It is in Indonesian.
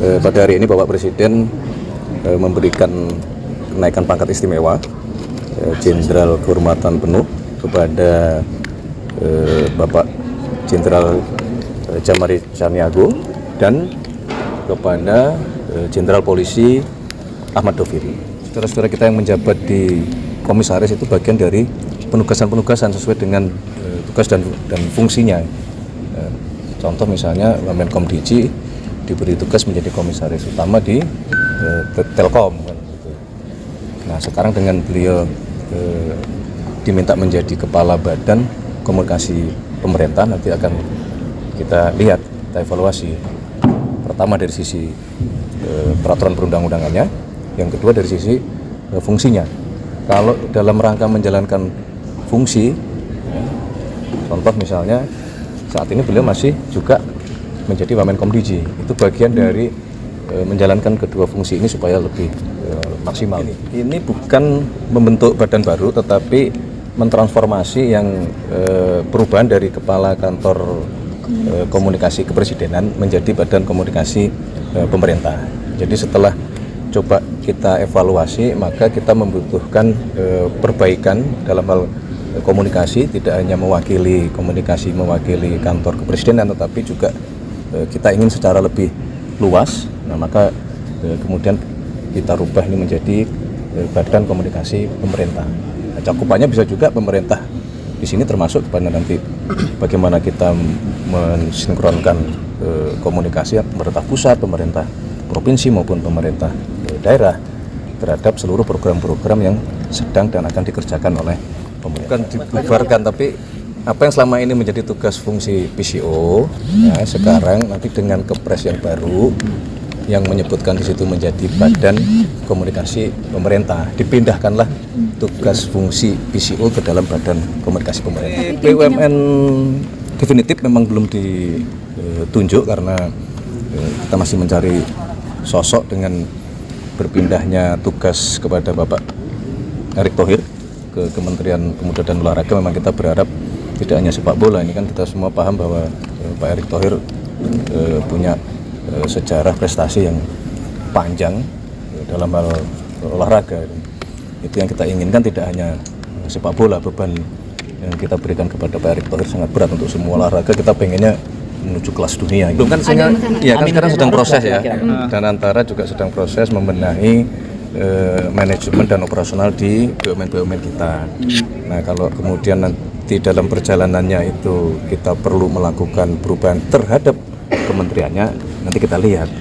Pada hari ini Bapak Presiden memberikan kenaikan pangkat istimewa Jenderal Kehormatan Penuh kepada Bapak Jenderal Jamari Caniago dan kepada Jenderal Polisi Ahmad Doviri. Saudara-saudara kita yang menjabat di komisaris itu bagian dari penugasan-penugasan sesuai dengan tugas dan fungsinya. Contoh misalnya Menkom Diji diberi tugas menjadi komisaris utama di Telkom kan, gitu. Nah sekarang dengan beliau diminta menjadi kepala badan komunikasi pemerintah, nanti akan kita lihat, kita evaluasi. Pertama dari sisi peraturan perundang-undangannya, yang kedua dari sisi fungsinya. Kalau dalam rangka menjalankan fungsi, contoh misalnya saat ini beliau masih juga menjadi Wamenkom Diji, itu bagian dari menjalankan kedua fungsi ini supaya lebih maksimal. Ini bukan membentuk badan baru, tetapi mentransformasi yang perubahan dari kepala kantor komunikasi kepresidenan menjadi badan komunikasi pemerintah. Jadi setelah coba kita evaluasi, maka kita membutuhkan perbaikan dalam hal komunikasi, tidak hanya mewakili kantor kepresidenan, tetapi juga kita ingin secara lebih luas. Nah maka kemudian kita rubah ini menjadi badan komunikasi pemerintah. Nah, cakupannya bisa juga pemerintah di sini, termasuk kepada nanti bagaimana kita mensinkronkan komunikasi pemerintah pusat, pemerintah provinsi maupun pemerintah daerah terhadap seluruh program-program yang sedang dan akan dikerjakan oleh pemerintah. Bukan dibubarkan, tapi apa yang selama ini menjadi tugas fungsi PCO, ya, sekarang nanti dengan kepres yang baru yang menyebutkan di situ menjadi badan komunikasi pemerintah, dipindahkanlah tugas fungsi PCO ke dalam badan komunikasi pemerintah. BUMN definitif memang belum ditunjuk karena kita masih mencari sosok. Dengan berpindahnya tugas kepada Bapak Erick Thohir ke Kementerian Pemuda dan Olahraga, memang kita berharap tidak hanya sepak bola, ini kan kita semua paham bahwa Pak Erick Thohir punya sejarah prestasi yang panjang dalam hal olahraga. Itu yang kita inginkan, tidak hanya sepak bola. Beban yang kita berikan kepada Pak Erick Thohir sangat berat untuk semua olahraga. Kita pengennya menuju kelas dunia. Belum kan, ya kan sekarang sedang proses ya. Dan antara juga sedang proses membenahi manajemen dan operasional di BUMN kita. Nah kalau kemudian nanti dalam perjalanannya itu kita perlu melakukan perubahan terhadap kementeriannya, nanti kita lihat